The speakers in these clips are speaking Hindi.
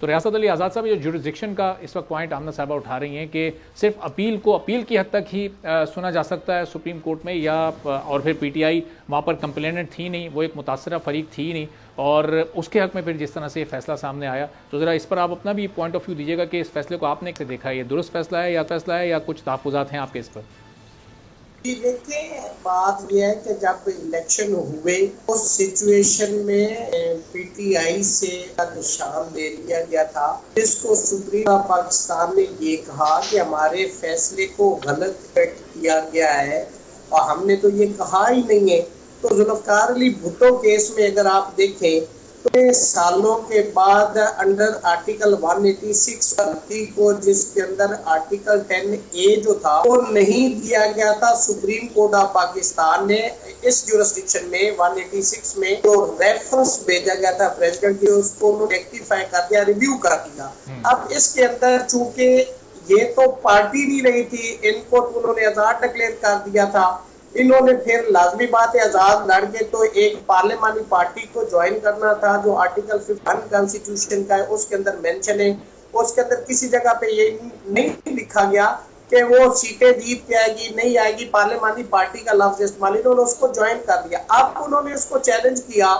तो रियासत अली आज़ाद साहब, जो जुरिस्डिक्शन का इस वक्त पॉइंट आमना साहबा उठा रही हैं कि सिर्फ अपील की हद तक ही सुना जा सकता है सुप्रीम कोर्ट में, या और फिर PTI वहाँ पर कंप्लेनेंट थी नहीं, वो एक मुतासरा फरीक थी नहीं, और उसके हक में फिर जिस तरह से ये फैसला सामने आया, तो ज़रा इस पर आप अपना भी पॉइंट ऑफ व्यू दीजिएगा कि इस फैसले को आपने कैसे देखा है, ये दुरुस्त फैसला है या कुछ तहफ़्फ़ुज़ात हैं आपके इस पर? देखिए, बात यह है कि जब इलेक्शन हुए उस सिचुएशन में PTI से निशान दे दिया गया था, जिसको सुप्रीम पाकिस्तान ने ये कहा कि हमारे फैसले को गलत किया गया है, और हमने तो ये कहा ही नहीं है। तो जुल्फ़िकार अली भुट्टो केस में अगर आप देखें तो सालों के बाद अंडर आर्टिकल 186 को, जिसके अंदर आर्टिकल 10A जो था वो नहीं दिया गया था, सुप्रीम कोर्ट ऑफ पाकिस्तान ने इस जुरिस्डिक्शन में 186 में जो रेफरेंस भेजा गया था प्रेसिडेंट की, उसको उन्होंने रेक्टिफाई कर दिया, रिव्यू कर दिया। अब इसके अंदर चूंकि ये तो पार्टी नहीं रही थी, इनको तो उन्होंने आजाद डिक्लेयर कर दिया था, इन्होंने फिर लाजमी बात है आजाद लड़ के तो एक पार्लियामानी पार्टी को ज्वाइन करना था, जो आर्टिकल 51 कॉन्स्टिट्यूशन का है उसके अंदर मेंशन है। उसके अंदर किसी जगह पे ये नहीं लिखा गया कि वो सीटें जीत के आएगी नहीं आएगी, पार्लियामानी पार्टी का लफ्ज इस्तेमाल, इन्होंने उसको ज्वाइन कर दिया। अब उन्होंने उसको चैलेंज किया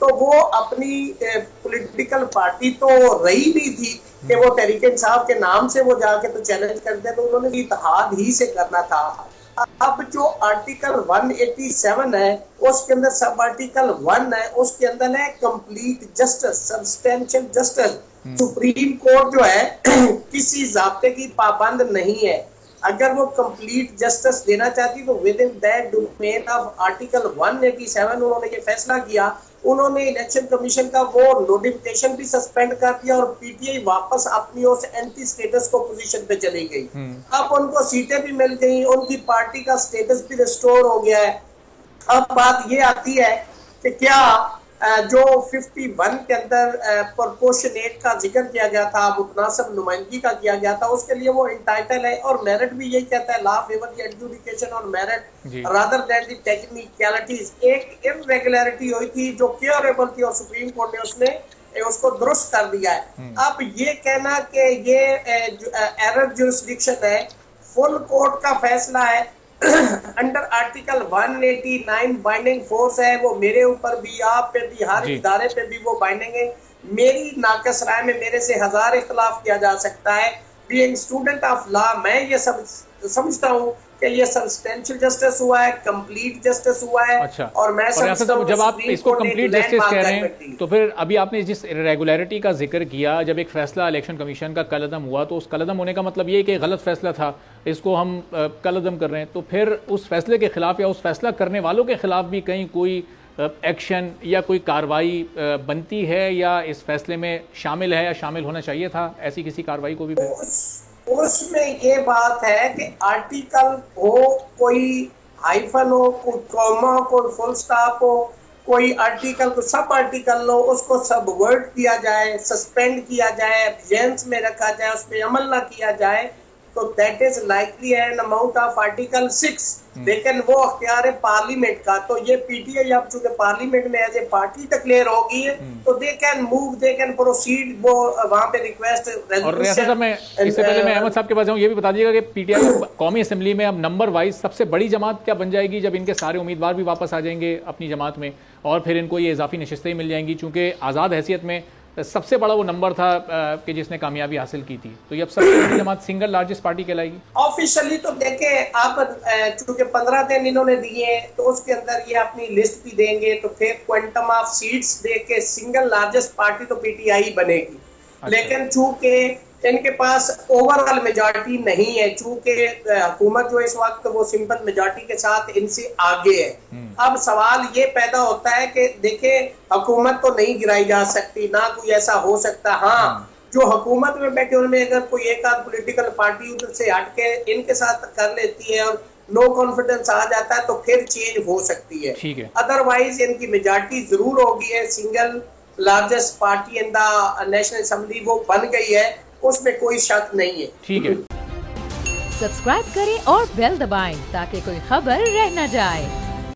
तो वो अपनी पॉलिटिकल पार्टी तो रही नहीं थी कि वो तहरीक इंसाफ के नाम से वो जाके तो चैलेंज करते, तो उन्होंने इत्तेहाद ही से करना था। अब जो आर्टिकल 187 है उसके अंदर सब आर्टिकल 1 है, उसके अंदर है complete justice, substantial justice. Supreme court जो है किसी ज़ाब्ते की पाबंद नहीं है, अगर वो कंप्लीट जस्टिस देना चाहती तो with in that domain of article 187 उन्होंने ये फैसला किया। उन्होंने इलेक्शन कमीशन का वो नोटिफिकेशन भी सस्पेंड कर दिया और PTI वापस अपनी उस एंटी स्टेटस को पोजीशन पे चली गई। अब उनको सीटें भी मिल गई, उनकी पार्टी का स्टेटस भी रिस्टोर हो गया है। अब बात ये आती है कि क्या जो 51 के अंदर प्रोपोर्शनेट का जिक्र किया गया था, मुतनासिब नुमाइंदगी का किया गया था, उसके लिए वो इंटाइटल है, और मेरिट भी यही कहता है, लॉ फेवर द एडजुडिकेशन और merit rather than the technicalities. एक इरेगुलरिटी हुई थी जो क्योरेबल थी और सुप्रीम कोर्ट ने उसको दुरुस्त कर दिया है। अब ये कहना कि ये एरर जुरिस्डिक्शन है, फुल कोर्ट का फैसला है, अंडर आर्टिकल 189 बाइंडिंग फोर्स है, वो मेरे ऊपर भी, आप पे भी, हर इदारे पे भी वो बाइंडिंग है। मेरी नाकस राय में मेरे से 1000 इख्तलाफ किया जा सकता है। बीइंग स्टूडेंट ऑफ लॉ मैं ये सब समझता हूँ कि ये सब्सटेंशियल जस्टिस हुआ है, कंप्लीत जस्टिस हुआ है। अच्छा। और मैं जब आप इसको कंप्लीट जस्टिस कह रहे हैं, तो फिर अभी आपने जिस इरेगुलरिटी का जिक्र किया, जब एक फैसला इलेक्शन कमीशन का कलअदम हुआ, तो उस कलअदम होने का मतलब ये कि गलत फैसला था, इसको हम कलअदम कर रहे हैं, तो फिर उस फैसले के खिलाफ या उस फैसला करने वालों के खिलाफ भी कहीं कोई एक्शन या कोई कार्रवाई बनती है, या इस फैसले में शामिल है या शामिल होना चाहिए था ऐसी किसी कार्रवाई को भी? उसमें ये बात है कि आर्टिकल हो, कोई हाइफन हो, कोई कॉमा हो, कोई फुल स्टॉप हो, कोई आर्टिकल को सब आर्टिकल हो, उसको सबवर्ट किया जाए, सस्पेंड किया जाए, एब्जेंस में रखा जाए, उस पर अमल ना किया जाए, तो that is likely an amount of article 6। लेकिन वो अख्तियार है पार्लियामेंट का, तो ये PTI अब चूंकि पार्लियामेंट में एज ए पार्टी डिक्लेयर होगी है, तो they can move, they can proceed, वो वहां पे रिक्वेस्ट। और साहब, मैं इससे पहले मैं अहमद साहब के पास जाऊं, ये भी बता दीजिएगा कि PTI कौमी असेंबली में अब नंबर वाइज सबसे बड़ी जमात क्या बन जाएगी, जब इनके सारे उम्मीदवार भी वापस आ जाएंगे अपनी जमात में, और फिर इनको ये इजाफी नशिस्तें मिल जाएंगी, चूंकि आज़ाद हैसियत में सबसे बड़ा वो नंबर था कि जिसने कामयाबी हासिल की थी, तो ये अब सबसे बड़ी जमात सिंगल लार्जेस्ट पार्टी कहलाएगी ऑफिशियली। तो देखे आप, चूंकि 15 दिन इन्होंने दिए, तो उसके अंदर ये अपनी लिस्ट भी देंगे, तो फिर क्वांटम ऑफ सीट्स दे के सिंगल लार्जेस्ट पार्टी तो PTI बनेगी। अच्छा। लेकिन चूंकि इनके पास ओवरऑल मेजॉरिटी नहीं है, चूंकि हुकूमत जो इस वक्त वो सिंपल मेजॉरिटी के साथ इनसे आगे है। अब सवाल ये पैदा होता है कि देखिए, हुकूमत तो नहीं गिराई जा सकती, ना कोई ऐसा हो सकता। हाँ, जो हुकूमत में बैठे उनमें अगर कोई एक आध पॉलिटिकल पार्टी उधर से हट के इनके साथ कर लेती है और नो कॉन्फिडेंस आ जाता है, तो फिर चेंज हो सकती है। ठीक है। अदरवाइज इनकी मेजॉरिटी जरूर होगी है, single largest party in the national assembly वो बन गई है, उसमें कोई शक नहीं है। ठीक है। सब्सक्राइब करें और बेल दबाएं ताकि कोई खबर रह न जाए।